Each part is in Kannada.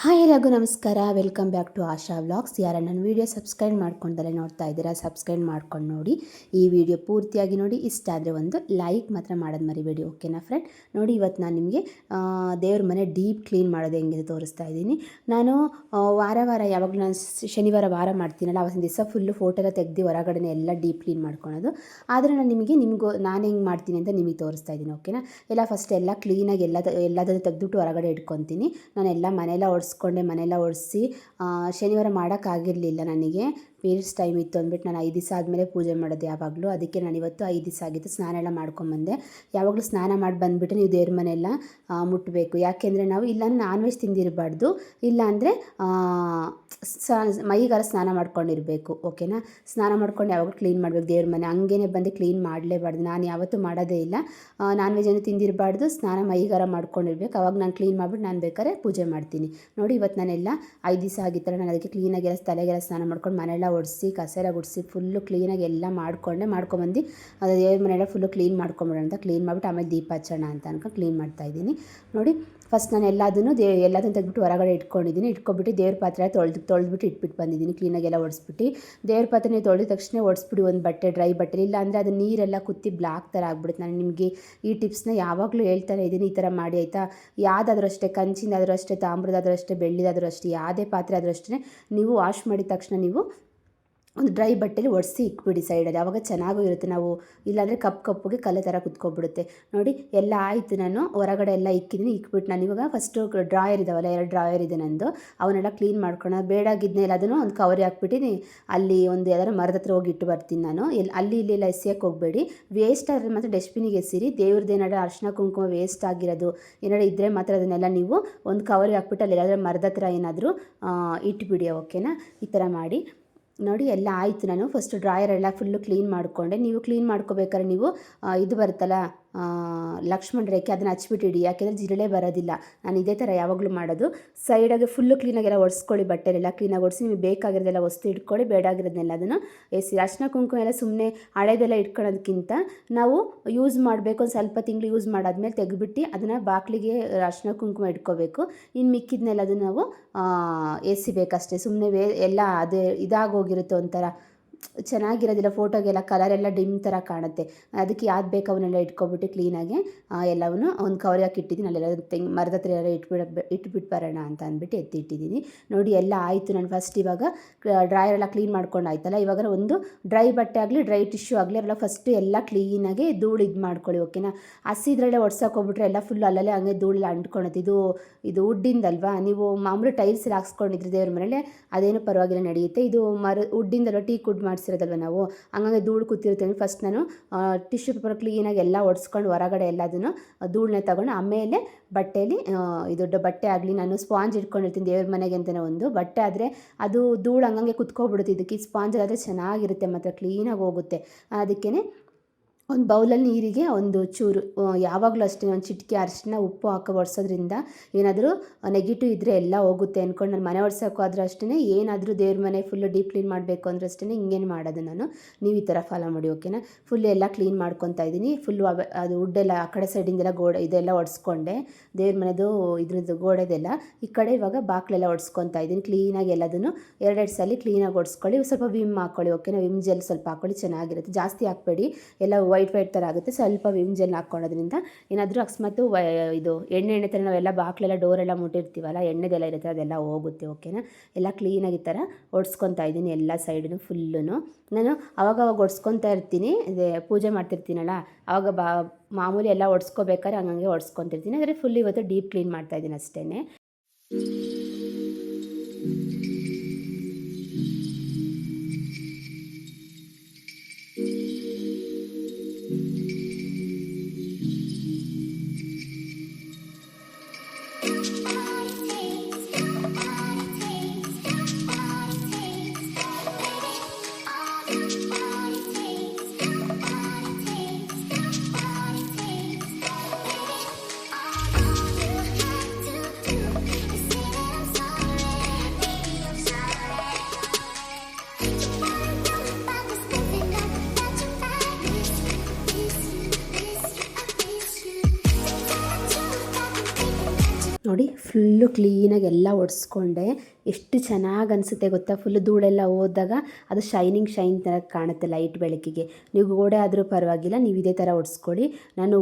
ಹಾಯ್ ಎಲ್ಲರಿಗೂ ನಮಸ್ಕಾರ. Welcome back to Asha vlogs. ಯಾರ ನನ್ನ ವೀಡಿಯೋ ಸಬ್ಸ್ಕ್ರೈಬ್ ಮಾಡ್ಕೊಂಡಲ್ಲೇ ನೋಡ್ತಾ ಇದ್ದೀರಾ, ಸಬ್ಸ್ಕ್ರೈಬ್ ಮಾಡ್ಕೊಂಡು ನೋಡಿ. ಈ ವಿಡಿಯೋ ಪೂರ್ತಿಯಾಗಿ ನೋಡಿ. ಇಷ್ಟ ಆದರೆ ಒಂದು ಲೈಕ್ ಮಾತ್ರ ಮಾಡೋದು ಮರಿಬೇಡಿ, ಓಕೆನಾ ಫ್ರೆಂಡ್? ನೋಡಿ, ಇವತ್ತು ನಾನು ನಿಮಗೆ ದೇವ್ರ ಮನೆ ಡೀಪ್ ಕ್ಲೀನ್ ಮಾಡೋದು ಹೆಂಗೆ ತೋರಿಸ್ತಾ ಇದ್ದೀನಿ. ನಾನು ವಾರ ಯಾವಾಗಲೂ ನಾನು ಶನಿವಾರ ವಾರ ಮಾಡ್ತೀನಲ್ಲ, ಅವತ್ತಿನ ದಿವಸ ಫುಲ್ಲು ಫೋಟೋ ಎಲ್ಲ ತೆಗೆದು ಹೊರಗಡೆ ಎಲ್ಲ ಡೀಪ್ ಕ್ಲೀನ್ ಮಾಡ್ಕೊಳೋದು. ಆದರೆ ನಾನು ನಾನು ಹೆಂಗೆ ಮಾಡ್ತೀನಿ ಅಂತ ನಿಮಗೆ ತೋರಿಸ್ತಾ ಇದ್ದೀನಿ, ಓಕೆನಾ? ಎಲ್ಲ ಫಸ್ಟ್ ಎಲ್ಲ ಕ್ಲೀನಾಗಿ ಎಲ್ಲದನ್ನು ತೆಗೆದುಬಿಟ್ಟು ಹೊರಗಡೆ ಇಟ್ಕೊತೀನಿ. ನಾನೆಲ್ಲ ಮನೆಯೆಲ್ಲ ಒರೆಸಿ ಶನಿವಾರ ಮಾಡೋಕ್ಕಾಗಿರಲಿಲ್ಲ. ನನಗೆ ಪೀರಿಯಡ್ಸ್ ಟೈಮ್ ಇತ್ತು ಅಂದ್ಬಿಟ್ಟು ನಾನು 5 ದಿವಸ ಆದಮೇಲೆ ಪೂಜೆ ಮಾಡೋದು ಯಾವಾಗಲೂ. ಅದಕ್ಕೆ ನಾನು ಇವತ್ತು 5 ದಿವಸ ಆಗಿತ್ತು, ಸ್ನಾನ ಎಲ್ಲ ಮಾಡ್ಕೊಂಬಂದೆ. ಯಾವಾಗಲೂ ಸ್ನಾನ ಮಾಡಿ ಬಂದುಬಿಟ್ಟು ನೀವು ದೇವ್ರ ಮನೆಯೆಲ್ಲ ಮುಟ್ಟಬೇಕು. ಯಾಕೆಂದರೆ ನಾವು ಇಲ್ಲಾಂದರೆ ನಾನ್ ವೆಜ್ ತಿಂದಿರಬಾರ್ದು, ಇಲ್ಲಾಂದರೆ ಮೈಗಾರ ಸ್ನಾನ ಮಾಡ್ಕೊಂಡಿರಬೇಕು, ಓಕೆನಾ? ಸ್ನಾನ ಮಾಡ್ಕೊಂಡು ಯಾವಾಗಲೂ ಕ್ಲೀನ್ ಮಾಡಬೇಕು ದೇವ್ರ ಮನೆ. ಹಂಗೇ ಬಂದು ಕ್ಲೀನ್ ಮಾಡಲೇಬಾರ್ದು. ನಾನು ಯಾವತ್ತೂ ಮಾಡೋದೇ ಇಲ್ಲ. ನಾನ್ ವೆಜ್ ಏನು ತಿಂದಿರಬಾರ್ದು, ಸ್ನಾನ ಮೈಗಾರ ಮಾಡ್ಕೊಂಡಿರ್ಬೇಕು. ಅವಾಗ ನಾನು ಕ್ಲೀನ್ ಮಾಡಿಬಿಟ್ಟು ನಾನು ಬೇಕಾದ್ರೆ ಪೂಜೆ ಮಾಡ್ತೀನಿ. ನೋಡಿ, ಇವತ್ತು ನಾನೆಲ್ಲ 5 ದಿವಸ ಆಗಿತ್ತಲ್ಲ, ನಾನು ಅದಕ್ಕೆ ಕ್ಲೀನಾಗೆಲ್ಲ ತಲೆಗೆಲ್ಲ ಸ್ನಾನ ಮಾಡ್ಕೊಂಡು ಮನೆಯೆಲ್ಲ ಒರೆಸಿ ಕಸ ಎಲ್ಲ ಗುಡಿಸಿ ಫುಲ್ಲು ಕ್ಲೀನಾಗಿ ಎಲ್ಲ ಮಾಡ್ಕೊಂಬಂದು ಅದು ದೇವ್ರ ಮನೆಯೆಲ್ಲ ಫುಲ್ಲು ಕ್ಲೀನ್ ಮಾಡ್ಕೊಂಬಿಡೋಣ ಅಂತ ಕ್ಲೀನ್ ಮಾಡಿಬಿಟ್ಟು ಆಮೇಲೆ ದೀಪ ಹಚ್ಚೋಣ ಅಂತ ಅನ್ಕೊಂಡು ಕ್ಲೀನ್ ಮಾಡ್ತಾಯಿದ್ದೀನಿ. ನೋಡಿ, ಫಸ್ಟ್ ನಾನು ಎಲ್ಲದನ್ನು ತೆಗೆದ್ಬಿಟ್ಟು ಹೊರಗಡೆ ಇಟ್ಕೊಬಿಟ್ಟು ದೇವ್ರ ಪಾತ್ರೆ ತೊಳೆದ್ಬಿಟ್ಟು ಇಟ್ಬಿಟ್ಟು ಬಂದಿದ್ದೀನಿ. ಕ್ಲೀನಾಗಿ ಎಲ್ಲ ಒರೆಸ್ಬಿಟ್ಟು ದೇವ್ರ ಪಾತ್ರೆ ನೀವು ತೊಳೆದ ತಕ್ಷಣ ಒರೆಸ್ಬಿಡಿ ಒಂದು ಡ್ರೈ ಬಟ್ಟೆ. ಇಲ್ಲ ಅಂದರೆ ಅದು ನೀರೆಲ್ಲ ಕುತ್ತಿ ಬ್ಲಾಕ್ ಥರ ಆಗ್ಬಿಡುತ್ತೆ. ನಾನು ನಿಮಗೆ ಈ ಟಿಪ್ಸ್ನ ಯಾವಾಗಲೂ ಹೇಳ್ತಾನೆ ಇದ್ದೀನಿ, ಈ ಥರ ಮಾಡಿ ಆಯಿತಾ? ಯಾವುದಾದ್ರೂ ಅಷ್ಟೇ, ಕಂಚಿಂದಾದರೂ ಅಷ್ಟೇ, ತಾಮ್ರದಾದರೂ ಅಷ್ಟೇ, ಬೆಳ್ಳಿದಾದರೂ ಅಷ್ಟೇ, ಯಾವುದೇ ಪಾತ್ರೆ ಆದರೂ ಅಷ್ಟೇ, ನೀವು ವಾಶ್ ಮಾಡಿದ ತಕ್ಷಣ ನೀವು ಒಂದು ಡ್ರೈ ಬಟ್ಟೆಲಿ ಒರೆಸಿ ಇಕ್ಬಿಡಿ ಸೈಡಲ್ಲಿ. ಆವಾಗ ಚೆನ್ನಾಗೂ ಇರುತ್ತೆ. ನಾವು ಇಲ್ಲಾಂದರೆ ಕಪ್ಪಗೆ ಕಲೆ ಥರ ಕುತ್ಕೊಬಿಡುತ್ತೆ. ನೋಡಿ, ಎಲ್ಲ ಆಯಿತು. ನಾನು ಹೊರಗಡೆ ಎಲ್ಲ ಇಕ್ಬಿಟ್ಟು ನಾನು ಇವಾಗ ಫಸ್ಟು ಡ್ರಾಯರ್ ಇದ್ದಾವಲ್ಲ, 2 ಡ್ರಾಯರ್ ಇದೆ ನಂದು, ಅವನ್ನೆಲ್ಲ ಕ್ಲೀನ್ ಮಾಡ್ಕೊಳ್ಳೋ. ಬೇಡಾಗಿದ್ನೇ ಎಲ್ಲದನ್ನು ಒಂದು ಕವರ್ ಹಾಕ್ಬಿಟ್ಟು ಅಲ್ಲಿ ಒಂದು ಯಾವ್ದಾರು ಮರದ ಹತ್ರ ಹೋಗಿ ಇಟ್ಟು ಬರ್ತೀನಿ ನಾನು. ಅಲ್ಲಿ ಎಲ್ಲ ಎಸೆಯೋಕ್ಕೆ ಹೋಗಬೇಡಿ. ವೇಸ್ಟ್ ಆದರೆ ಮಾತ್ರ ಡಸ್ಟ್ಬಿನಿಗೆ ಎಸಿರಿ. ದೇವ್ರದ್ದು ಏನಾದ್ರು ಅರ್ಶಿನ ಕುಂಕುಮ ವೇಸ್ಟ್ ಆಗಿರೋದು ಏನಾದ್ರು ಇದ್ದರೆ ಮಾತ್ರ ಅದನ್ನೆಲ್ಲ ನೀವು ಒಂದು ಕವರ್ಗೆ ಹಾಕ್ಬಿಟ್ಟು ಅಲ್ಲಿ ಎಲ್ಲಾದ್ರೂ ಮರದ ಹತ್ರ ಏನಾದರೂ ಇಟ್ಬಿಡಿ, ಓಕೆನಾ? ಈ ಥರ ಮಾಡಿ. ನೋಡಿ, ಎಲ್ಲ ಆಯಿತು. ನಾನು ಫಸ್ಟ್ ಡ್ರಾಯರ್ ಎಲ್ಲ ಫುಲ್ಲು ಕ್ಲೀನ್ ಮಾಡಿಕೊಂಡೆ. ನೀವು ಕ್ಲೀನ್ ಮಾಡ್ಕೋಬೇಕಾದ್ರೆ ನೀವು ಇದು ಬರುತ್ತಲ್ಲ ಲಕ್ಷ್ಮಣ ರೇಖೆ, ಅದನ್ನು ಹಚ್ಬಿಟ್ಟಿಡಿ. ಯಾಕೆಂದರೆ ಜಿರಳೆ ಬರೋದಿಲ್ಲ. ನಾನು ಇದೇ ಥರ ಯಾವಾಗಲೂ ಮಾಡೋದು. ಸೈಡಾಗಿ ಫುಲ್ಲು ಕ್ಲೀನಾಗೆಲ್ಲ ಒರೆಸ್ಕೊಳ್ಳಿ, ಬಟ್ಟೆಲೆಲ್ಲ ಕ್ಲೀನಾಗಿ ಒರೆಸಿ. ನಿಮಗೆ ಬೇಕಾಗಿರೋದೆಲ್ಲ ವಸ್ತು ಇಟ್ಕೊಳ್ಳಿ, ಬೇಡಾಗಿರೋದನ್ನೆಲ್ಲ ಅದನ್ನು ಎಸಿ. ಅರ್ಶಿನ ಕುಂಕುಮ ಎಲ್ಲ ಸುಮ್ಮನೆ ಹಳೇದೆಲ್ಲ ಇಟ್ಕೊಳ್ಳೋದಕ್ಕಿಂತ ನಾವು ಯೂಸ್ ಮಾಡಬೇಕು, ಒಂದು ಸ್ವಲ್ಪ ತಿಂಗಳು ಯೂಸ್ ಮಾಡಾದ್ಮೇಲೆ ತೆಗೆದ್ಬಿಟ್ಟು ಅದನ್ನು ಬಾಗಿಲಿಗೆ ಅರ್ಶಿನ ಕುಂಕುಮ ಇಟ್ಕೋಬೇಕು. ಇನ್ನು ಮಿಕ್ಕಿದ್ನೆಲ್ಲ ಅದನ್ನು ನಾವು ಎಸಿಬೇಕಷ್ಟೇ. ಸುಮ್ಮನೆ ಎಲ್ಲ ಅದೇ ಇದಾಗೋಗಿರುತ್ತೆ, ಒಂಥರ ಚೆನ್ನಾಗಿರೋದಿಲ್ಲ. ಫೋಟೋಗೆಲ್ಲ ಕಲರೆಲ್ಲ ಡಿಮ್ ಥರ ಕಾಣುತ್ತೆ. ಅದಕ್ಕೆ ಯಾವ್ದು ಬೇಕು ಅವನ್ನೆಲ್ಲ ಇಟ್ಕೊಬಿಟ್ಟು ಕ್ಲೀನಾಗಿ ಎಲ್ಲವನ್ನು ಒಂದು ಕವರ್ ಹಾಕಿ ಇಟ್ಟಿದ್ದೀನಿ. ಅಲ್ಲೆಲ್ಲ ಮರದ ಹತ್ರ ಎಲ್ಲ ಇಟ್ಬಿಟ್ಟು ಬರೋಣ ಅಂತ ಅಂದ್ಬಿಟ್ಟು ಎತ್ತಿಟ್ಟಿದ್ದೀನಿ. ನೋಡಿ, ಎಲ್ಲ ಆಯಿತು. ನಾನು ಫಸ್ಟ್ ಇವಾಗ ಡ್ರಾಯರ್ ಎಲ್ಲ ಕ್ಲೀನ್ ಮಾಡ್ಕೊಂಡು ಆಯ್ತಲ್ಲ, ಇವಾಗ ಒಂದು ಡ್ರೈ ಬಟ್ಟೆ ಆಗಲಿ ಡ್ರೈ ಟಿಶ್ಯೂ ಆಗಲಿ ಎಲ್ಲ ಫಸ್ಟು ಎಲ್ಲ ಕ್ಲೀನಾಗಿ ಧೂಳು ಇದು ಮಾಡ್ಕೊಳ್ಳಿ, ಓಕೆನಾ? ಹಸಿದ್ರಲ್ಲೇ ಒಡ್ಸೋಕೆ ಹೋಗ್ಬಿಟ್ರೆ ಎಲ್ಲ ಫುಲ್ ಅಲ್ಲಲ್ಲೇ ಹಂಗೆ ಧೂಳೆಲ್ಲ ಅಂಟ್ಕೊಳುತ್ತೆ. ಇದು ವುಡ್ಡಿಂದಲ್ವಾ? ನೀವು ಮಾಮೂಲಿ ಟೈಲ್ಸ್ ಎಲ್ಲ ಹಾಕ್ಸ್ಕೊಂಡಿದ್ರೆ ದೇವ್ರ ಮನೇಲೆ ಅದೇನು ಪರವಾಗಿಲ್ಲ, ನಡೆಯುತ್ತೆ. ಇದು ವುಡ್ಡಿಂದಲ್ವ, ಟೀಕ್ ವುಡ್ ಮಾಡಿಸಿರೋದಲ್ವ ನಾವು, ಹಂಗಾಗಿ ಧೂಳು ಕೂತಿರುತ್ತೆ. ಫಸ್ಟ್ ನಾನು ಟಿಶ್ಯೂ ಪೇಪರ್ ಕ್ಲೀನಾಗಿ ಎಲ್ಲ ಒಡ್ಸ್ಕೊಂಡು ಹೊರಗಡೆ ಎಲ್ಲದನ್ನು ಧೂಳನ್ನ ತಗೊಂಡು ಆಮೇಲೆ ಬಟ್ಟೆಯಲ್ಲಿ ದೊಡ್ಡ ಬಟ್ಟೆ ಆಗಲಿ, ನಾನು ಸ್ಪಾಂಜ್ ಇಟ್ಕೊಂಡಿರ್ತೀನಿ ದೇವ್ರ ಮನೆಗೆ ಅಂತಲೇ. ಒಂದು ಬಟ್ಟೆ ಆದರೆ ಅದು ಧೂಳು ಹಂಗಂಗೆ ಕುತ್ಕೊಬಿಡುತ್ತೆ. ಇದಕ್ಕೆ ಸ್ಪಾಂಜ್ ಆದರೆ ಚೆನ್ನಾಗಿರುತ್ತೆ, ಮತ್ತು ಕ್ಲೀನಾಗಿ ಹೋಗುತ್ತೆ. ಅದಕ್ಕೇ ಒಂದು ಬೌಲಲ್ಲಿ ನೀರಿಗೆ ಒಂದು ಚೂರು, ಯಾವಾಗಲೂ ಅಷ್ಟೇ ಒಂದು ಚಿಟಿಕೆ ಅರಿಶಿನ ಉಪ್ಪು ಹಾಕಿ ಒರೆಸೋದ್ರಿಂದ ಏನಾದರೂ ನೆಗೆಟಿವ್ ಇದ್ದರೆ ಎಲ್ಲ ಹೋಗುತ್ತೆ ಅಂದ್ಕೊಂಡು ನಾನು ಮನೆ ಒರೆಸೋಕ್ಕೂ ಆದರೂ ಅಷ್ಟೇ, ಏನಾದರೂ ದೇವ್ರ ಮನೆ ಫುಲ್ಲು ಡೀಪ್ ಕ್ಲೀನ್ ಮಾಡಬೇಕು ಅಂದ್ರೆ ಅಷ್ಟೇ ಹಿಂಗೇನು ಮಾಡೋದು ನಾನು. ನೀವು ಈ ಥರ ಫಾಲೋ ಮಾಡಿ, ಓಕೆನಾ? ಫುಲ್ ಎಲ್ಲ ಕ್ಲೀನ್ ಮಾಡ್ಕೊತಾ ಇದ್ದೀನಿ. ಫುಲ್ಲು ಅದು ವುಡ್ಡೆಲ್ಲ ಆ ಕಡೆ ಸೈಡಿಂದೆಲ್ಲ ಗೋಡೆ ಇದೆಲ್ಲ ಒರೆಸ್ಕೊಂಡೆ, ದೇವ್ರ ಮನೆದು ಇದ್ರದ್ದು ಗೋಡೆದೆಲ್ಲ. ಈ ಕಡೆ ಇವಾಗ ಬಾಕ್ಲೆಲ್ಲ ಒರೆಸ್ಕೊತಾ ಇದ್ದೀನಿ ಕ್ಲೀನಾಗಿ. ಎಲ್ಲದನ್ನು 2 ಸಲ ಕ್ಲೀನಾಗಿ ಒರೆಸ್ಕೊಳ್ಳಿ. ಸ್ವಲ್ಪ ವಿಮ್ ಹಾಕ್ಕೊಳ್ಳಿ, ಓಕೆನಾ? ವಿಮ್ ಜೆಲ್ ಸ್ವಲ್ಪ ಹಾಕ್ಕೊಳ್ಳಿ, ಚೆನ್ನಾಗಿರುತ್ತೆ. ಜಾಸ್ತಿ ಹಾಕಬೇಡಿ, ಎಲ್ಲ ವೈಟ್ ಥರ ಆಗುತ್ತೆ. ಸ್ವಲ್ಪ ವಿಮ್ ಜೆಲ್ ಹಾಕ್ಕೊಳ್ಳೋದ್ರಿಂದ ಏನಾದರೂ ಅಕಸ್ಮಾತು ಇದು ಎಣ್ಣೆ ಥರ ನಾವೆಲ್ಲ ಬಾಕ್ಲೆಲ್ಲ ಡೋರೆಲ್ಲ ಮುಟ್ಟಿರ್ತೀವಲ್ಲ, ಎಣ್ಣೆದೆಲ್ಲ ಇರುತ್ತೆ, ಅದೆಲ್ಲ ಹೋಗುತ್ತೆ, ಓಕೆನಾ? ಎಲ್ಲ ಕ್ಲೀನಾಗಿ ಈ ಥರ ಒಡ್ಸ್ಕೊತಾ ಇದ್ದೀನಿ ಎಲ್ಲ ಸೈಡನ್ನು ಫುಲ್ಲು. ನಾನು ಅವಾಗವಾಗ ಒಡ್ಸ್ಕೊತಾ ಇರ್ತೀನಿ, ಪೂಜೆ ಮಾಡ್ತಿರ್ತೀನಲ್ಲ ಆವಾಗ ಮಾಮೂಲಿ ಎಲ್ಲ ಒಡ್ಸ್ಕೋಬೇಕಾದ್ರೆ ಹಂಗಂಗೆ ಒಡ್ಸ್ಕೊತಿರ್ತೀನಿ. ಆದರೆ ಫುಲ್ ಇವತ್ತು ಡೀಪ್ ಕ್ಲೀನ್ ಮಾಡ್ತಾಯಿದ್ದೀನಿ ಅಷ್ಟೇ. ಫುಲ್ಲು ಕ್ಲೀನಾಗಿ ಎಲ್ಲ ಒರೆಸ್ಕೊಂಡೆ. ಎಷ್ಟು ಚೆನ್ನಾಗಿ ಅನಿಸುತ್ತೆ ಗೊತ್ತಾ, ಫುಲ್ಲು ಧೂಳೆಲ್ಲ ಹೋದಾಗ ಅದು ಶೈನ್ ಥರ ಕಾಣುತ್ತೆ ಲೈಟ್ ಬೆಳಕಿಗೆ. ನೀವು ಗೋಡೆ ಆದರೂ ಪರವಾಗಿಲ್ಲ, ನೀವು ಇದೇ ಥರ ಒರೆಸ್ಕೊಳ್ಳಿ. ನಾನು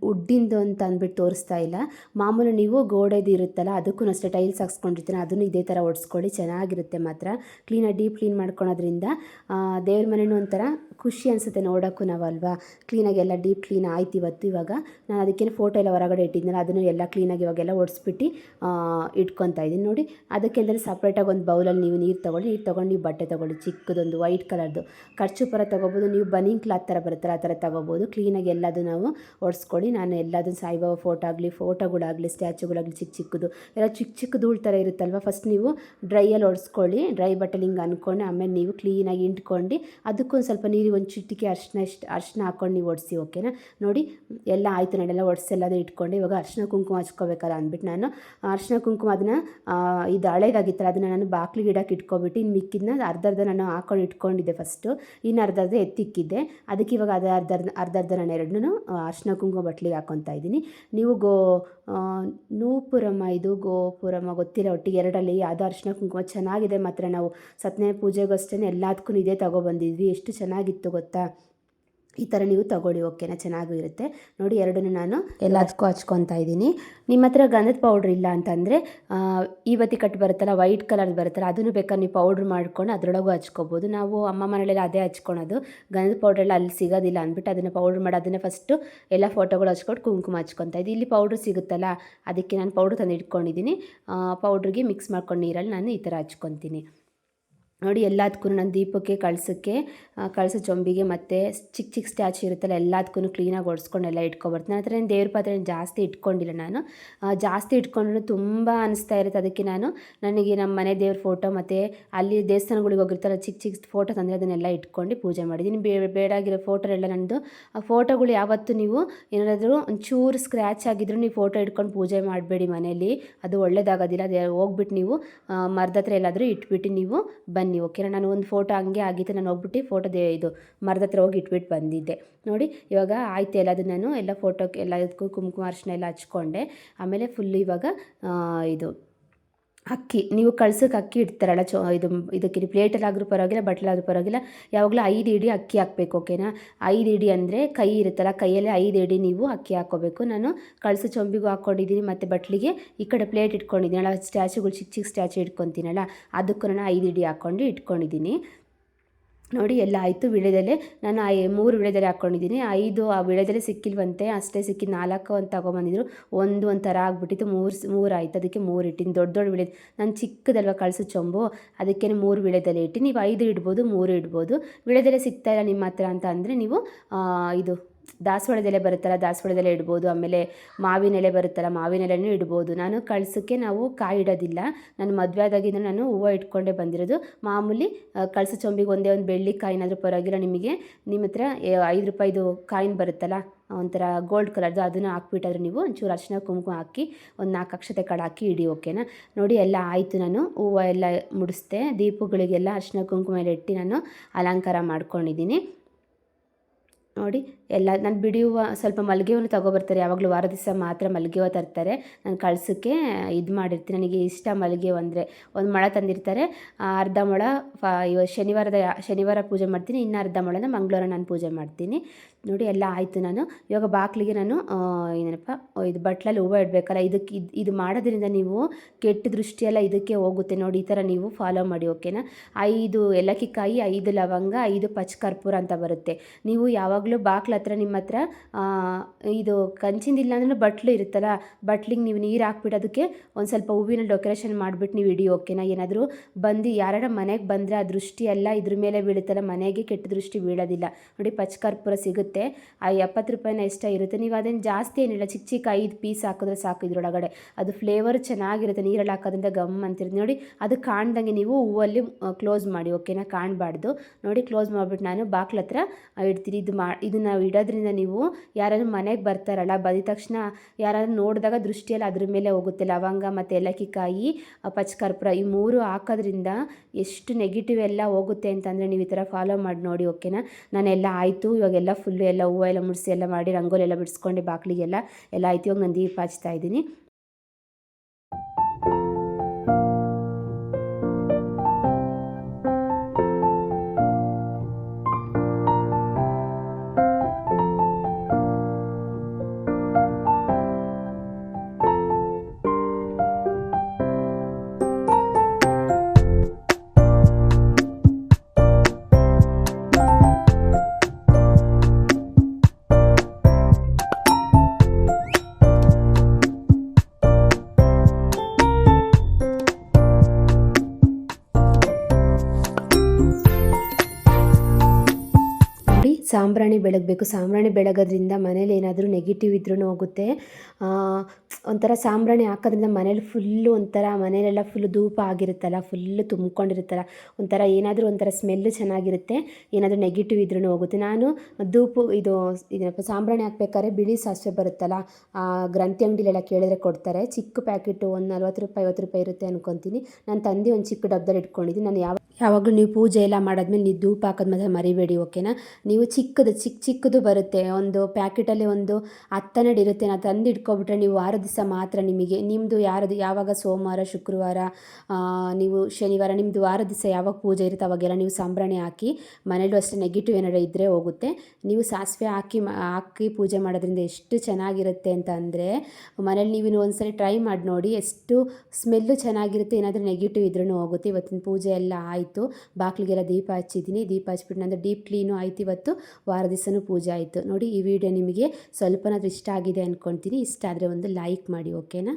ವುಡ್ಡಿಂದು ಅಂತ ಅಂದ್ಬಿಟ್ಟು ತೋರಿಸ್ತಾ ಇಲ್ಲ, ಮಾಮೂಲು ನೀವು ಗೋಡೆದು ಇರುತ್ತಲ್ಲ ಅದಕ್ಕೂ ಅಷ್ಟೇ ಟೈಲ್ಸ್ ಹಾಕ್ಸ್ಕೊಂಡಿರ್ತೀನಿ, ಅದನ್ನು ಇದೇ ಥರ ಒರೆಸ್ಕೊಳ್ಳಿ, ಚೆನ್ನಾಗಿರುತ್ತೆ ಮಾತ್ರ. ಕ್ಲೀನಾಗಿ ಡೀಪ್ ಕ್ಲೀನ್ ಮಾಡ್ಕೊಳೋದ್ರಿಂದ ದೇವ್ರ ಮನೆಯೂ ಒಂಥರ ಖುಷಿ ಅನಿಸುತ್ತೆ ನೋಡೋಕ್ಕೂ ನಾವಲ್ವಾ. ಕ್ಲೀನಾಗಿ ಎಲ್ಲ ಡೀಪ್ ಕ್ಲೀನ್ ಆಯ್ತು ಇವತ್ತು. ಇವಾಗ ನಾನು ಅದಕ್ಕೇನು ಫೋಟೋ ಎಲ್ಲ ಹೊರಗಡೆ ಇಟ್ಟಿದ್ನಲ್ಲ ಅದನ್ನು ಎಲ್ಲ ಕ್ಲೀನಾಗಿ ಇವಾಗೆಲ್ಲ ಒರೆಸ್ಬಿಟ್ಟು ಇಟ್ಕೊತಾ ಇದ್ದೀನಿ ನೋಡಿ. ಅದಕ್ಕೆ ಅಂದರೆ ಸಪ್ರೇಟಾಗಿ ಒಂದು ಬೌಲಲ್ಲಿ ನೀವು ನೀರು ತೊಗೊಂಡು ನೀವು ಬಟ್ಟೆ ತೊಗೊಳ್ಳಿ, ಚಿಕ್ಕದೊಂದು ವೈಟ್ ಕಲರ್ದು ಕರ್ಚೂಪರ ತೊಗೋಬೋದು, ನೀವು ಬನಿಂಗ್ ಕ್ಲಾತ್ ಥರ ಬರುತ್ತಲ್ಲ ಆ ಥರ ತೊಗೋಬೋದು. ಕ್ಲೀನಾಗಿ ಎಲ್ಲದು ನಾವು ಒರೆಸ್ಕೊಳ್ಳಿ. ನಾನು ಎಲ್ಲದನ್ನು ಸಾಯಿಬಾಬಾ ಫೋಟೋಗಳಾಗಲಿ ಸ್ಟ್ಯಾಚುಗಳಾಗಲಿ ಚಿಕ್ಕದು ಎಲ್ಲ ಚಿಕ್ಕ ಧೂಳು ಥರ ಇರುತ್ತಲ್ವ, ಫಸ್ಟ್ ನೀವು ಡ್ರೈಯಲ್ಲಿ ಒರೆಸ್ಕೊಳ್ಳಿ. ಡ್ರೈ ಬಟ್ಟೆಲಿ ಹಿಂಗೆ ಅಂದ್ಕೊಂಡು ಆಮೇಲೆ ನೀವು ಕ್ಲೀನಾಗಿ ಇಂಟ್ಕೊಂಡು ಅದಕ್ಕೊಂದು ಸ್ವಲ್ಪ ನೀರಿಗೆ ಒಂದು ಚಿಟಿಕೆ ಅರಿಶಿನ ಹಾಕ್ಕೊಂಡು ನೀವು ಒರೆಸಿ. ಓಕೆನಾ ನೋಡಿ, ಎಲ್ಲ ಆಯಿತು. ನಾನೆಲ್ಲ ಒರೆಸಿ ಎಲ್ಲದು ಇಟ್ಕೊಂಡು ಇವಾಗ ಅರಿಶಿನ ಕುಂಕುಮ ಹಚ್ಕೋಬೇಕಲ್ಲ ಅಂದ್ಬಿಟ್ಟು ನಾನು ಅರಿಶಿನ ಕುಂಕುಮ ಅದನ್ನು ಇದು ಹಳೇದಾಗಿತ್ತಲ್ಲ ಅದನ್ನು ನಾನು ಬಾಕ್ಲಿಗೆ ಇಡಕ್ಕೆ ಇಟ್ಕೊಬಿಟ್ಟು ಇನ್ನು ಮಿಕ್ಕಿದ್ನ ಅರ್ಧ ನಾನು ಹಾಕೊಂಡು ಇಟ್ಕೊಂಡಿದ್ದೆ ಫಸ್ಟು, ಇನ್ನು ಅರ್ಧ ಎತ್ತಿಕ್ಕಿದ್ದೆ. ಅದಕ್ಕೆ ಇವಾಗ ಅದು ಅರ್ಧ ನಾನು ಎರಡನ್ನೂ ಅರಿಶಿನ ಕುಂಕುಮ ಬಟ್ಲಿಗೆ ಹಾಕ್ಕೊತಾ ಇದ್ದೀನಿ. ನೀವು ನೂಪುರಮ್ಮ ಇದು ಗೋಪುರಮ್ಮ ಗೊತ್ತಿಲ್ಲ, ಒಟ್ಟಿಗೆ ಎರಡಲ್ಲಿ ಅದು ಅರಿಶಿನ ಕುಂಕುಮ ಚೆನ್ನಾಗಿದೆ ಮಾತ್ರ. ನಾವು ಸತ್ಯನಾರಾಯಣ ಪೂಜೆಗೂ ಅಷ್ಟೇ ಎಲ್ಲದಕ್ಕೂ ಇದೇ ತೊಗೊಬಂದಿದ್ವಿ, ಎಷ್ಟು ಚೆನ್ನಾಗಿತ್ತು ಗೊತ್ತಾ. ಈ ಥರ ನೀವು ತೊಗೊಳ್ಳಿ, ಓಕೆನಾ, ಚೆನ್ನಾಗೂ ಇರುತ್ತೆ ನೋಡಿ. ಎರಡನ್ನೂ ನಾನು ಎಲ್ಲದಕ್ಕೂ ಹಚ್ಕೊತಾ ಇದ್ದೀನಿ. ನಿಮ್ಮ ಹತ್ರ ಗಂಧದ ಪೌಡ್ರ್ ಇಲ್ಲ ಅಂತಂದರೆ ಈವತ್ತಿ ಕಟ್ಟು ಬರುತ್ತಲ್ಲ, ವೈಟ್ ಕಲರ್ ಬರುತ್ತಲ್ಲ, ಅದನ್ನು ಬೇಕಾದ್ರೆ ನೀವು ಪೌಡ್ರ್ ಮಾಡ್ಕೊಂಡು ಅದರೊಳಗೂ ಹಚ್ಕೋಬೋದು. ನಾವು ಅಮ್ಮ ಮನೆಯಲ್ಲೆಲ್ಲ ಅದೇ ಹಚ್ಕೊಳೋದು, ಗಂಧದ ಪೌಡ್ರೆಲ್ಲ ಅಲ್ಲಿ ಸಿಗೋದಿಲ್ಲ ಅಂದ್ಬಿಟ್ಟು ಅದನ್ನು ಪೌಡ್ರ್ ಮಾಡಿ ಅದನ್ನು ಫಸ್ಟು ಎಲ್ಲ ಫೋಟೋಗಳು ಹಚ್ಕೊಂಡು ಕುಂಕುಮ ಹಚ್ಕೊತಾ ಇದ್ದೀನಿ. ಇಲ್ಲಿ ಪೌಡ್ರ್ ಸಿಗುತ್ತಲ್ಲ ಅದಕ್ಕೆ ನಾನು ಪೌಡ್ರ್ ತಂದು ಇಟ್ಕೊಂಡಿದ್ದೀನಿ. ಪೌಡ್ರಿಗೆ ಮಿಕ್ಸ್ ಮಾಡ್ಕೊಂಡು ನೀರಲ್ಲಿ ನಾನು ಈ ಥರ ಹಚ್ಕೊತೀನಿ ನೋಡಿ. ಎಲ್ಲದಕ್ಕೂ ನಾನು ದೀಪಕ್ಕೆ ಕಳಸ ಚೊಂಬಿಗೆ ಮತ್ತು ಚಿಕ್ಕ ಸ್ಟ್ಯಾಚು ಇರುತ್ತಲ್ಲ ಎಲ್ಲದಕ್ಕೂ ಕ್ಲೀನಾಗಿ ಒರೆಸ್ಕೊಂಡು ಎಲ್ಲ ಇಟ್ಕೊಬರ್ತೀನಿ. ನನ್ನ ಹತ್ರ ಏನು ದೇವ್ರ ಪಾತ್ರೆ ಜಾಸ್ತಿ ಇಟ್ಕೊಂಡಿಲ್ಲ ನಾನು, ಜಾಸ್ತಿ ಇಟ್ಕೊಂಡ್ರೂ ತುಂಬ ಅನಿಸ್ತಾ ಇರುತ್ತೆ. ಅದಕ್ಕೆ ನನಗೆ ನಮ್ಮ ಮನೆ ದೇವ್ರ ಫೋಟೋ ಮತ್ತು ಅಲ್ಲಿ ದೇವಸ್ಥಾನಗಳಿಗೆ ಹೋಗಿರ್ತಾರೆ ಚಿಕ್ಕ ಫೋಟೋ ತಂದರೆ ಅದನ್ನೆಲ್ಲ ಇಟ್ಕೊಂಡು ಪೂಜೆ ಮಾಡಿದ್ದೀನಿ. ಬೇಡಾಗಿರೋ ಫೋಟೋರೆಲ್ಲ ನನ್ನದು ಫೋಟೋಗಳು ಯಾವತ್ತೂ ನೀವು ಏನಾದರೂ ಒಂಚೂರು ಸ್ಕ್ರ್ಯಾಚ್ ಆಗಿದ್ರೂ ನೀವು ಫೋಟೋ ಇಟ್ಕೊಂಡು ಪೂಜೆ ಮಾಡಬೇಡಿ ಮನೆಯಲ್ಲಿ, ಅದು ಒಳ್ಳೇದಾಗೋದಿಲ್ಲ. ಅದು ಹೋಗ್ಬಿಟ್ಟು ನೀವು ಮರದ ಹತ್ರ ಎಲ್ಲಾದರೂ ಇಟ್ಬಿಟ್ಟು ನೀವು ಬನ್ನಿ, ಓಕೆನಾ. ನಾನು ಒಂದು ಫೋಟೋ ಹಂಗೆ ಆಗಿತ್ತು, ನಾನು ಹೋಗ್ಬಿಟ್ಟು ಫೋಟೋ ಇದು ಮರದ ಹತ್ರ ಹೋಗಿ ಇಟ್ಬಿಟ್ಟು ಬಂದಿದ್ದೆ ನೋಡಿ. ಇವಾಗ ಆಯ್ತು ಎಲ್ಲದು ನಾನು ಎಲ್ಲ ಫೋಟೋಕ್ಕೆ ಎಲ್ಲದಕ್ಕೂ ಕುಂಕುಮ ಅರಿಶಿನ ಎಲ್ಲ ಹಚ್ಕೊಂಡೆ. ಆಮೇಲೆ ಫುಲ್ಲು ಇವಾಗ ಇದು ಅಕ್ಕಿ, ನೀವು ಕಳ್ಸೋಕ್ಕೆ ಅಕ್ಕಿ ಇಡ್ತಾರಲ್ಲ ಇದಕ್ಕೆ ಪ್ಲೇಟಲ್ಲಾದರೂ ಪರವಾಗಿಲ್ಲ ಬಟ್ಲಾದ್ರೂ ಪರವಾಗಿಲ್ಲ, ಯಾವಾಗಲೂ 5 ಇಡಿ ಅಕ್ಕಿ ಹಾಕಬೇಕು, ಓಕೆನಾ. 5 ಇಡಿ ಅಂದರೆ ಕೈ ಇರುತ್ತಲ್ಲ, ಕೈಯಲ್ಲೇ 5 ಇಡಿ ನೀವು ಅಕ್ಕಿ ಹಾಕ್ಕೋಬೇಕು. ನಾನು ಕಳಸ ಚೊಂಬಿಗೂ ಹಾಕ್ಕೊಂಡಿದ್ದೀನಿ ಮತ್ತು ಬಟ್ಲಿಗೆ ಈ ಕಡೆ ಪ್ಲೇಟ್ ಇಟ್ಕೊಂಡಿದ್ದೀನಲ್ಲ, ಸ್ಟ್ಯಾಚುಗಳು ಚಿಕ್ಕ ಸ್ಟ್ಯಾಚು ಇಟ್ಕೊತೀನಲ್ಲ ಅದಕ್ಕೂ ನಾನು 5 ಇಡಿ ಹಾಕ್ಕೊಂಡು ಇಟ್ಕೊಂಡಿದ್ದೀನಿ ನೋಡಿ. ಎಲ್ಲ ಆಯಿತು. ವಿಳೆದೆಲೆ ನಾನು 3 ವಿಳೆದೆಲೆ ಹಾಕ್ಕೊಂಡಿದ್ದೀನಿ. 5 ಆ ವಿಳೆದೆಲೆ ಸಿಕ್ಕಿಲ್ವಂತೆ, ಅಷ್ಟೇ ಸಿಕ್ಕಿದ್ದು 4 ಅಂತ ತೊಗೊಂಬಂದಿದ್ರು. ಒಂಥರ ಆಗಿಬಿಟ್ಟಿತ್ತು, 3 ಆಯಿತು. ಅದಕ್ಕೆ 3 ಇಟ್ಟಿನಿ. ದೊಡ್ಡ ವಿಳೆ ನಾನು ಚಿಕ್ಕದಲ್ವ ಕಳ್ಸೋ ಚೊಂಬು, ಅದಕ್ಕೆ 3 ವಿಳೆದೆಲೆ ಇಟ್ಟು. ನೀವು 5 ಇಡ್ಬೋದು, 3 ಇಡ್ಬೋದು. ವಿಳೆದೆಲೆ ಸಿಗ್ತಾಯಿಲ್ಲ ನಿಮ್ಮ ಹತ್ರ ಅಂತ ಅಂದರೆ ನೀವು ಇದು ದಾಸವಾಳದೆಲೆ ಬರುತ್ತಲ್ಲ ದಾಸವಾಳದೆಲೆ ಇಡ್ಬೋದು. ಆಮೇಲೆ ಮಾವಿನ ಎಲೆ ಬರುತ್ತಲ್ಲ ಮಾವಿನ ಎಲೆನೂ ಇಡ್ಬೋದು. ನಾನು ಕಳ್ಸೋಕ್ಕೆ ನಾವು ಕಾಯಿ ಇಡೋದಿಲ್ಲ, ನಾನು ಮದುವೆ ಆದಾಗಿಂದ ನಾನು ಹೂವು ಇಟ್ಕೊಂಡೇ ಬಂದಿರೋದು. ಮಾಮೂಲಿ ಕಳ್ಸೋ ಚೊಂಬಿಗೆ ಒಂದೇ ಒಂದು ಬೆಳ್ಳಿ ಕಾಯಿನಾದರೂ ಪರವಾಗಿಲ್ಲ, ನಿಮಗೆ ನಿಮ್ಮ ಹತ್ರ 5 ರೂಪಾಯಿದು ಕಾಯಿನ್ ಬರುತ್ತಲ್ಲ ಒಂಥರ ಗೋಲ್ಡ್ ಕಲರ್ದು, ಅದನ್ನು ಹಾಕ್ಬಿಟ್ಟಾದ್ರೆ ನೀವು ಒಂಚೂರು ಅರಿಶಿನ ಕುಂಕುಮ ಹಾಕಿ ಒಂದು 4 ಅಕ್ಷತೆ ಕಾಳು ಹಾಕಿ ಇಡಿ, ಓಕೆನಾ. ನೋಡಿ ಎಲ್ಲ ಆಯಿತು. ನಾನು ಹೂವು ಎಲ್ಲ ಮುಡಿಸ್ದೆ, ದೀಪಗಳಿಗೆಲ್ಲ ಅರಿಶಿನ ಕುಂಕುಮ ಎಲ್ಲ ಇಟ್ಟು ನಾನು ಅಲಂಕಾರ ಮಾಡ್ಕೊಂಡಿದ್ದೀನಿ ನೋಡಿ. ಎಲ್ಲ ನಾನು ಬಿಡಿ ಹೂವು ಸ್ವಲ್ಪ ಮಲ್ಲಿಗೆ ಹೂವು ತೊಗೊಬರ್ತಾರೆ, ಯಾವಾಗಲೂ ವಾರ ದಿವಸ ಮಾತ್ರ ಮಲ್ಲಿಗೆ ಹೂವು ತರ್ತಾರೆ. ನಾನು ಕಳ್ಸೋಕ್ಕೆ ಇದು ಮಾಡಿರ್ತೀನಿ, ನನಗೆ ಇಷ್ಟ ಮಲ್ಲಿಗೆ ಹೂವು ಅಂದರೆ. ಒಂದು ಮೊಳ ತಂದಿರ್ತಾರೆ, ಅರ್ಧ ಮೊಳ ಶನಿವಾರ ಪೂಜೆ ಮಾಡ್ತೀನಿ, ಇನ್ನು ಅರ್ಧ ಮೊಳನ ಮಂಗಳವಾರ ನಾನು ಪೂಜೆ ಮಾಡ್ತೀನಿ ನೋಡಿ. ಎಲ್ಲ ಆಯಿತು. ನಾನು ಇವಾಗ ಬಾಗಿಲಿಗೆ ನಾನು ಏನಪ್ಪ ಇದು ಬಟ್ಲಲ್ಲಿ ಹೂವು ಇಡಬೇಕಲ್ಲ, ಇದು ಮಾಡೋದ್ರಿಂದ ನೀವು ಕೆಟ್ಟ ದೃಷ್ಟಿಯೆಲ್ಲ ಇದಕ್ಕೆ ಹೋಗುತ್ತೆ ನೋಡಿ. ಈ ಥರ ನೀವು ಫಾಲೋ ಮಾಡಿ, ಓಕೆನಾ. 5 ಏಲಕ್ಕಿ ಕಾಯಿ, 5 ಲವಂಗ, 5 ಪಚ್ಚ ಕರ್ಪೂರ ಅಂತ ಬರುತ್ತೆ. ನೀವು ಯಾವಾಗಲೂ ಬಾಗ್ಲ ಹತ್ರ ನಿಮ್ಮ ಹತ್ರ ಇದು ಕಂಚಿಂದಿಲ್ಲ ಅಂದ್ರೆ ಬಟ್ಲು ಇರುತ್ತಲ್ಲ, ಬಟ್ಲಿಗೆ ನೀವು ನೀರು ಹಾಕ್ಬಿಟ್ಟು ಅದಕ್ಕೆ ಒಂದು ಸ್ವಲ್ಪ ಹೂವಿನ ಡೆಕೋರೇಷನ್ ಮಾಡಿಬಿಟ್ಟು ನೀವು ಇಡಿ, ಓಕೆನಾ. ಏನಾದರೂ ಬಂದು ಯಾರ ಮನೆಗೆ ಬಂದರೆ ಆ ದೃಷ್ಟಿ ಎಲ್ಲ ಇದ್ರ ಮೇಲೆ ಬೀಳುತ್ತಲ್ಲ, ಮನೆಗೆ ಕೆಟ್ಟ ದೃಷ್ಟಿ ಬೀಳೋದಿಲ್ಲ ನೋಡಿ. ಪಚ್ಚ ಕರ್ಪೂರ ಸಿಗುತ್ತೆ, 70 ರೂಪಾಯಿನ ಎಷ್ಟೋ ಇರುತ್ತೆ. ನೀವು ಅದನ್ನು ಜಾಸ್ತಿ ಏನಿಲ್ಲ, ಚಿಕ್ಕ 5 ಪೀಸ್ ಹಾಕಿದ್ರೆ ಸಾಕು ಇದ್ರೊಳಗಡೆ. ಅದು ಫ್ಲೇವರ್ ಚೆನ್ನಾಗಿರುತ್ತೆ, ನೀರಲ್ಲಿ ಹಾಕೋದ್ರಿಂದ ಗಮ್ ಅಂತಿರುತ್ತೆ ನೋಡಿ. ಅದು ಕಾಣ್ದಂಗೆ ನೀವು ಹೂವಲ್ಲಿ ಕ್ಲೋಸ್ ಮಾಡಿ, ಓಕೆನಾ, ಕಾಣಬಾರ್ದು ನೋಡಿ. ಕ್ಲೋಸ್ ಮಾಡಿಬಿಟ್ಟು ನಾನು ಬಾಗ್ಲ ಹತ್ರ ಇಡ್ತೀನಿ. ಇದು ನಾವು ಇಡೋದ್ರಿಂದ ನೀವು ಯಾರಾದ್ರೂ ಮನೆಗೆ ಬರ್ತಾರಲ್ಲ, ಬಂದ ತಕ್ಷಣ ಯಾರಾದ್ರೂ ನೋಡಿದಾಗ ದೃಷ್ಟಿಯಲ್ಲಿ ಅದ್ರ ಮೇಲೆ ಹೋಗುತ್ತೆ. ಲವಂಗ ಮತ್ತು ಏಲಕ್ಕಿ ಕಾಯಿ, ಪಚ್ಚ ಕರ್ಪೂರ ಈ 3 ಹಾಕೋದ್ರಿಂದ ಎಷ್ಟು ನೆಗೆಟಿವ್ ಎಲ್ಲ ಹೋಗುತ್ತೆ ಅಂತಂದರೆ ನೀವು ಈ ಥರ ಫಾಲೋ ಮಾಡಿ ನೋಡಿ, ಓಕೆನಾ. ನಾನೆಲ್ಲ ಆಯಿತು. ಇವಾಗೆಲ್ಲ ಫುಲ್ಲು ಎಲ್ಲ ಹೂವು ಎಲ್ಲ ಮುಡಿಸಿ ಎಲ್ಲ ಮಾಡಿ ರಂಗೋಲಿ ಎಲ್ಲ ಬಿಡಿಸ್ಕೊಂಡು ಬಾಗಿಲಿಗೆಲ್ಲ ಆಯಿತು. ಇವಾಗ ನಾನು ದೀಪ ಹಚ್ತಾ ಇದ್ದೀನಿ. ಸಾಂಬ್ರಾಣಿ ಬೆಳಗಬೇಕು. ಸಾಂಬ್ರಾಣಿ ಬೆಳಗೋದ್ರಿಂದ ಮನೇಲಿ ಏನಾದರೂ ನೆಗೆಟಿವ್ ಇದ್ರೂ ಹೋಗುತ್ತೆ. ಒಂಥರ ಸಾಂಬ್ರಾಣಿ ಹಾಕೋದ್ರಿಂದ ಮನೇಲಿ ಫುಲ್ಲು ಒಂಥರ ಮನೇಲೆಲ್ಲ ಫುಲ್ಲು ಧೂಪ ಆಗಿರುತ್ತಲ್ಲ, ಫುಲ್ಲು ತುಂಬ್ಕೊಂಡಿರುತ್ತಲ್ಲ, ಒಂಥರ ಏನಾದರೂ ಒಂಥರ ಸ್ಮೆಲ್ಲು ಚೆನ್ನಾಗಿರುತ್ತೆ. ಏನಾದರೂ ನೆಗೆಟಿವ್ ಇದ್ರೂ ಹೋಗುತ್ತೆ. ನಾನು ಇದಪ್ಪ ಸಾಂಬ್ರಾಣಿ ಹಾಕ್ಬೇಕಾದ್ರೆ ಬಿಳಿ ಸಾಸಿವೆ ಬರುತ್ತಲ್ಲ, ಗ್ರಂಥಿ ಅಂಗಡಿಲೆಲ್ಲ ಕೇಳಿದ್ರೆ ಕೊಡ್ತಾರೆ. ಚಿಕ್ಕ ಪ್ಯಾಕೆಟು ಒಂದು 40 ರೂಪಾಯಿ 50 ರೂಪಾಯಿ ಇರುತ್ತೆ ಅನ್ಕೊತೀನಿ. ನಾನು ತಂದು ಒಂದು ಚಿಕ್ಕ ಡಬ್ಬದಲ್ಲಿ ಇಟ್ಕೊಂಡಿದ್ದೀನಿ. ನಾನು ಯಾವಾಗಲೂ ನೀವು ಪೂಜೆ ಎಲ್ಲ ಮಾಡಾದ್ಮೇಲೆ ನೀವು ಧೂಪ ಹಾಕೋದು ಮಾತ್ರ ಮರಿಬೇಡಿ, ಓಕೆನಾ. ನೀವು ಚಿಕ್ಕದು ಬರುತ್ತೆ, ಒಂದು ಪ್ಯಾಕೆಟಲ್ಲಿ ಒಂದು 10 ಇರುತ್ತೆ. ನಾನು ತಂದು ಇಟ್ಕೊಬಿಟ್ರೆ ನೀವು ವಾರ ದಿವಸ ಮಾತ್ರ ನಿಮ್ಮದು ಯಾವಾಗ ಸೋಮವಾರ ಶುಕ್ರವಾರ ನೀವು ಶನಿವಾರ ನಿಮ್ಮದು ವಾರ ದಿವಸ ಯಾವಾಗ ಪೂಜೆ ಇರುತ್ತೆ ಅವಾಗೆಲ್ಲ ನೀವು ಸಾಂಬ್ರಾಣಿ ಹಾಕಿ ಮನೇಲೂ ಅಷ್ಟೇ ನೆಗೆಟಿವ್ ಏನಾದ್ರು ಇದ್ದರೆ ಹೋಗುತ್ತೆ. ನೀವು ಸಾಸಿವೆ ಹಾಕಿ ಪೂಜೆ ಮಾಡೋದ್ರಿಂದ ಎಷ್ಟು ಚೆನ್ನಾಗಿರುತ್ತೆ ಅಂತ ಅಂದರೆ ಮನೇಲಿ ನೀವು ಒಂದ್ಸರಿ ಟ್ರೈ ಮಾಡಿ ನೋಡಿ, ಎಷ್ಟು ಸ್ಮೆಲ್ಲು ಚೆನ್ನಾಗಿರುತ್ತೆ. ಏನಾದರೂ ನೆಗೆಟಿವ್ ಇದ್ರೂ ಹೋಗುತ್ತೆ. ಇವತ್ತಿನ ಪೂಜೆ ಎಲ್ಲ ಆಯಿತು, ಬಾಗಿಲಿಗೆಲ್ಲ ದೀಪ ಹಚ್ಚಿದ್ದೀನಿ. ದೀಪ ಹಚ್ಬಿಟ್ಟು ನಂದು ಡೀಪ್ ಕ್ಲೀನು ಆಯ್ತು. ಇವತ್ತು ವಾರ ದಿವಸನೂ ಪೂಜೆ ಆಯಿತು. ನೋಡಿ, ಈ ವಿಡಿಯೋ ನಿಮಗೆ ಸ್ವಲ್ಪನಾದ್ರೂ ಇಷ್ಟ ಆಗಿದೆ ಅಂದ್ಕೊಳ್ತೀನಿ. ಇಷ್ಟ ಆದರೆ ಒಂದು ಲೈಕ್ ಮಾಡಿ, ಓಕೆನಾ.